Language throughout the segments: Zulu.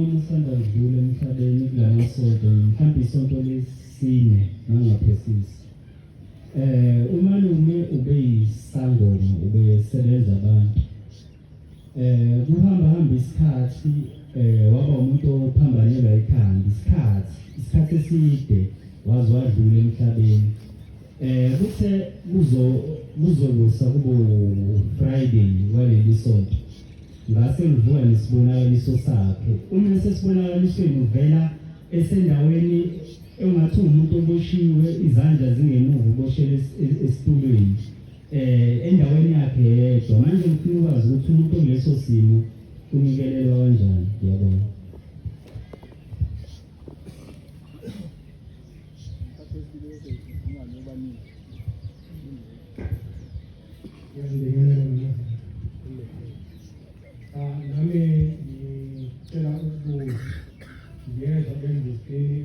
Umsanda udlule emhlabeni kulamasonto mhlawumbe isonto lesine nangaphezulu. Umalume ube yisangoma ubesebenza abantu. Kuhamba isikhathi waba umuntu ophambanelwa ikhanda isikhathi eside waze wadlula emhlabeni. Kuthe kuzokusa kubo Friday waleli sonto. Ngase ngivuka nesibonakaliso sakhe. Uma sesibonakalisweni uvela esendaweni engathi umuntu oboshiwe izandla zingemuva uboshele esitulweni. Endaweni yakhe yedwa manje ngifuna ukwazi ukuthi umuntu oleso simo unikelelwa kanjani. Ngiyabona. Nami ngicela ukungeza endleleni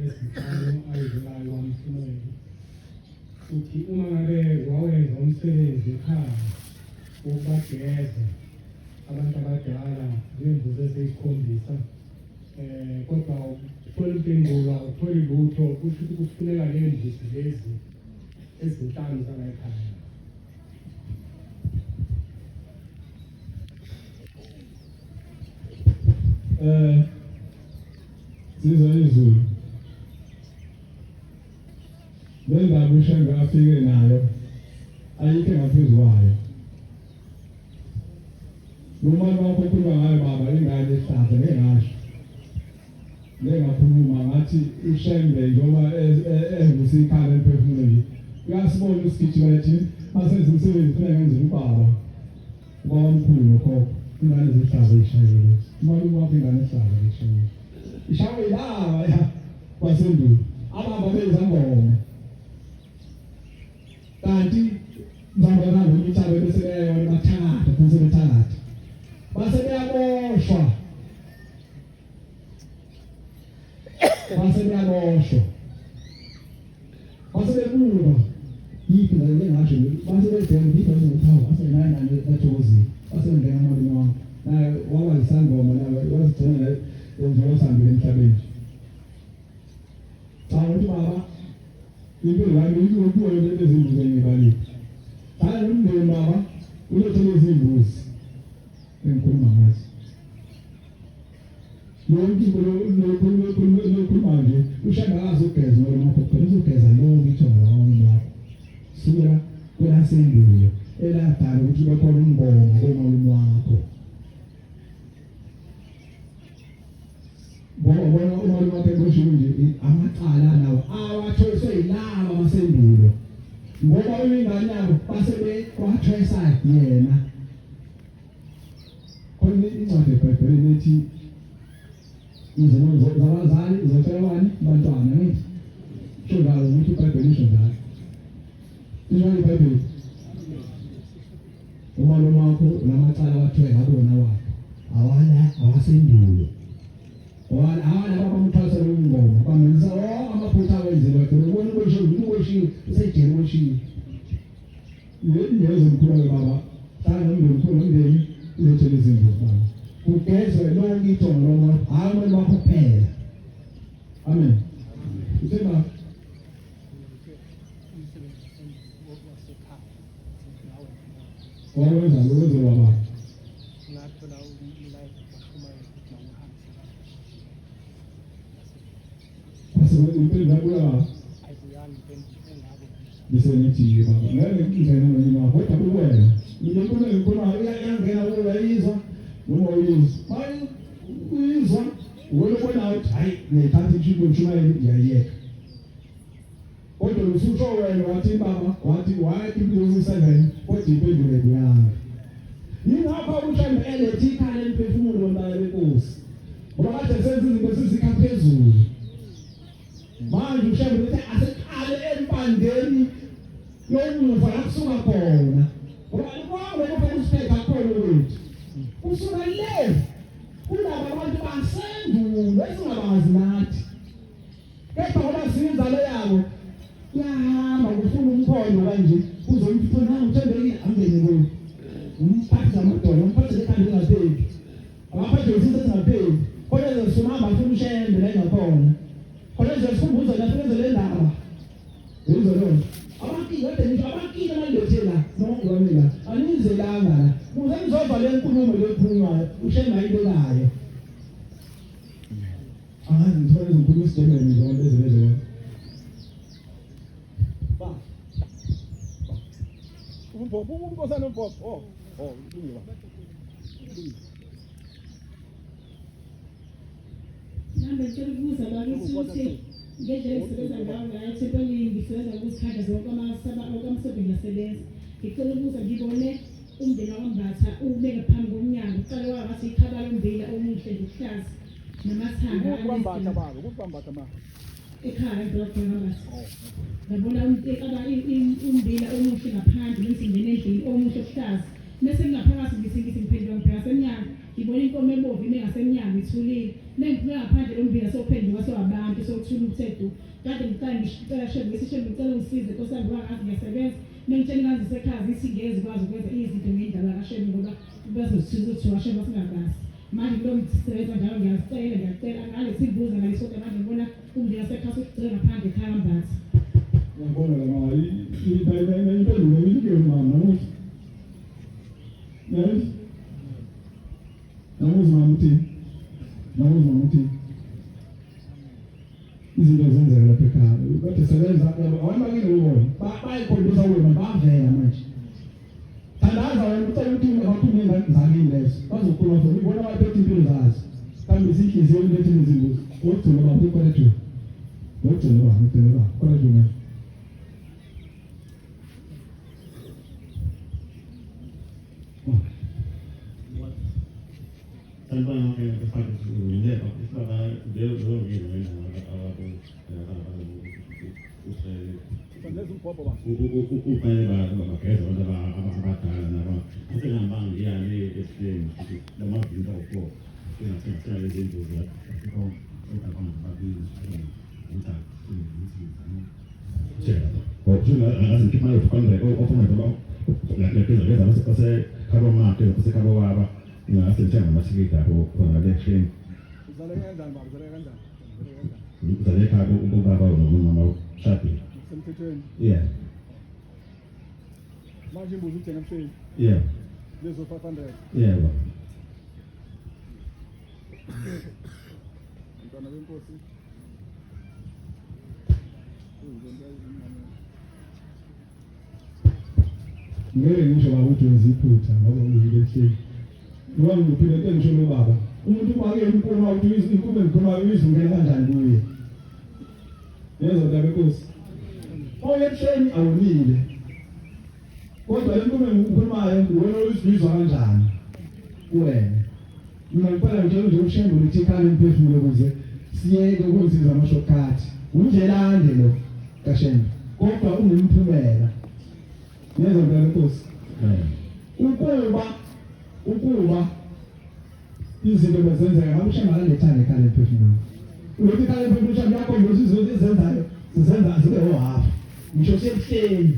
esihlanu ayizelayo wamthumela uthi uma ngabe wawenza umsebenzi ekhaya ukubageza abantu abadala ngemvuzo eseyisikhombisa kodwa uthola impendulo uthole lutho kusho ukuthi kufuneka lemvuzo lezi ezinhlanu zala ekhaya. Sizwe izulu lendaba uShembe afike nayo ayikho ngaphezulu kwayo. Noma lokho kuba ngayo baba ingane ehlaza ngengasho lengakhuluma ngathi uShembe njengoba evusikhala emphefumulweni uyasibona usigijima lethi masenze umsebenzi funa ngenze ubaba omkhulu nokhokho ingane ezihlaza ishayile umalume wakhe ingane ehlaza ishayile ishawe lava ya kwasendulo ababa benza ngoma kanti ngibona ukuthi abe bese beyona bathakatha bese bethakatha base beyaboshwa base bebuka yiphi la ngasho base bedema yiphi bazothawa base nani bathokozile base ngena amalume wami naye waba isangoma naye wazigcina yenziwa sambile emhlabeni. Cha ukuthi baba impilo yami ukubuya lezimbuzi engibali. Hayi nomndeni baba ulethe lezimbuzi engikhuluma ngazo. Yonke into lokhuluma nje ushaka azogeza noma kokho uzogeza lo ngitho ngawo wakho. Sura kwelasendulo eladala ukuthi bekhona umbongo komalume wakho. Bona umalume wakhe ngoshiwe nje amacala nawo awathoyiswe yilaba basendulo ngoba uyingane yabo basebe kwathoyisa yena khona incwadi eBhayibhelini ethi izinto zabazali zotshelwani bantwana ngithi shondayo ukuthi iBhayibheli ishondayo incwadi eBhayibheli umalume wakho lamacala awathoye ngabona wakho awasendulo awala baba mthwasa ngoma bamenza amaphutha awenziwa khona ubona uboshiwe usejele uboshiwe lezo mkhulu baba sana nomndeni ulethe lezinto baba ugezwe lonke ithongo loma hayi bakho kuphela. Amen. Uthemba wawenza lokho baba Nathola ulive baxhumana impilo yakula ayiziyani engabo bisengithi baba ngeke ngingena noma kodwa kuwena ngikubona iyangena kuwe yizwa noma uyizwa hayi uyizwa ubona ukuthi hayi nethatha ichipo nchumayeli ngiyayeka kodwa ususho wena wathi baba wathi impilo 7 kodwa impendulo yakho yingapha uShembe elethi ikhaya emphefumulo mntana wenkosi ngoba kade senze izinto sizikhaphezulu. Manje uShembe uthi aseqale empandeni yomuva la kusuka khona ngoba kwabo usifeka khona wethu usuka le kulaba abantu basendulo esingabazi nathi kepha ngoba sinzalo yabo yahamba kufuna umkhono kanje uzomfuna uthembekile angene kuyo umphathi zamadolo umphathi ekhanda ngaphezulu abaphathi besizwe ngaphezulu kodwa zisumama afuna ushembe la ngakhona khona nje sikhumbuza nasenze le ndaba yizolona abakini kade ngisho abakini amalethela nongwamela anizelanga la kuze ngizova le nkulumo lekhulunywayo ushemba ayibekayo ngithole izinkulumo isijemeni zonke ezilezo Unkosana uMpopo. Kulungile. Nambe ngicela ukubuza bakithi ukuthi ngendlela esisebenza ngayo ngayo thempelini ngisebenza ukuzikhanda zonke okamsebenzi asebenza. Ngicela ukubuza ngibone umndeni wakwambatha ubeke phambi komnyango uqale wathi ikhabala umbila omuhle ngokuhlaza namathanga Ukwambatha baba, ukwambatha ma. ekhaya edolobheni kaMbatha. Ngabona umbila omuhle ngaphandle nesingene endlini omuhle okuhlaza. Mase ngaphakathi ngithi ngiphendula ngibheka semnyango. Ngibona inkomo ebovu ime ngasemnyango ithulile. Nengiphuma ngaphandle lombila sophenduka sowabantu sokuthula umthetho. Kade ngicela ngicela ngicela ungisize Nkosi yami ngathi ngiyasebenza. Mengitshela ngazi sekhaya ithi ngeze kwazi ukwenza izinto ngendaba kaShembe ngoba bazosithuza ukuthi washeba singakazi. Manje lo msebenza njalo ngiyacela ngalethi imbuzo ngaleso manje ngibona umbila sekhaya sokugcina ngaphandle ekhaya kaMbatha. ngibona la mali impendulo ngiyike mama namuhla yes namuhla mamuthi izinto zenzeka lapha ekhaya kade sebenza awamangile ubona bayikhombisa wena bavela manje thandaza wena ucela ukuthi ungaphumi ngenzalini lezo bazokhuluma zona ubona abaphethe impilo zazo kambe izinhliziyo lethe izimbuzi ogcina abantu kwalethu ogcina abantu kwalethu manje Tanpa kepada sebelumnya, tapi setelah dia belum gitu kan, Tanleza uMpopo baba. upaya bakai soalnya apa cara, itu gampang dia ni nama pintu apa, saya lihat itu ya, kalau kita pagi kita kalau cuma asal kita mau kan mereka apa mereka nak saya kalau makan kalau apa Sentiamo una segreta con la leche. Uzale kanjani baba? Uzale kanjani? Uzale kago ubaba noma shapi. Semthethweni. Yeah. Manje imbuzi uthenga emshini. Yeah. Lezo 500. Yeah. Mntwana wenkosi. ngeke ngisho ukuthi uziphutha ngoba uyilehle ngoba ngiphile ngisho lo baba umuntu kwake impuma ukuthi inkume ngikhuluma izungela kanjani kuye yezo ndabe Nkosi oyehleni awunile kodwa inkume ngikhulumayo wena uzizwa kanjani kuwena mina ngiphala nje ushembe ukuthi ikhale imphefumulo ukuze siyeke ukwenza amashortcut undlela ande lo kaShembe kodwa unemphumela yezo ndabe Nkosi ukuba izinto bezenzeka ngabe ushembe akalethane ekhaya emphefumulo uthi ekhaya emphefumulo yakho ngosizo izenzayo zizenza zibe ohafu ngisho sebuhleni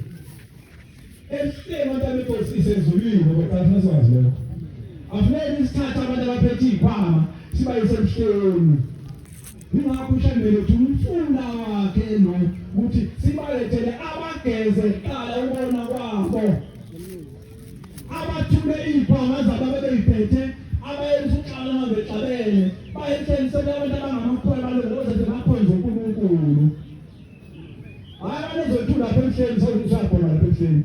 ebuhleni abantu Nkosi isezulwini ngoba xa siwazi lokho afuneka isithatha abantu abaphethe izikhwama sibayise ebuhleni ingakho ushembe lethu umfunda wakhe lo ukuthi sibalethele abageze qala ubona kwabo abathule izikhwama zabo bebeyiphethe abayenza uxala mabexabene bayehlensela abantu abangamakhwela baloze bakhonze uNkulunkulu hayi abazethula lapha emhleni sokusakhona lapha emhleni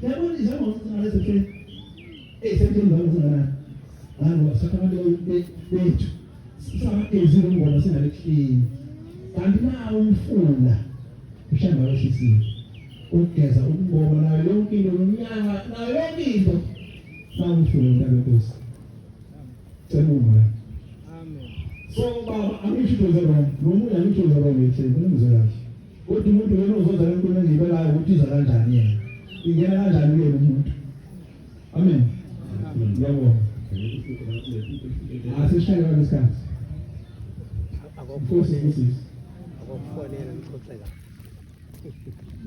yabona izimo zingalezo emhleni semthini ngizana nani wasakha abantu bethu sisabagezile ngoba singalekuhleni kanti nawo umfula ushamba wesisiwe ukugeza ukungoma nayo yonke into ngonyaka nayo yonke into nawo umfula ntabeNkosi semuma Amen. so baba angisho zero nomunye angisho zero ngithi ngizwe kahle kodwa umuntu wena uzoza lenkulu engibelayo ukuthi iza kanjani yena ingena kanjani yena umuntu amen yabo asishaya ngesikhathi Akukho Nkosi akukho nena ngixoxela.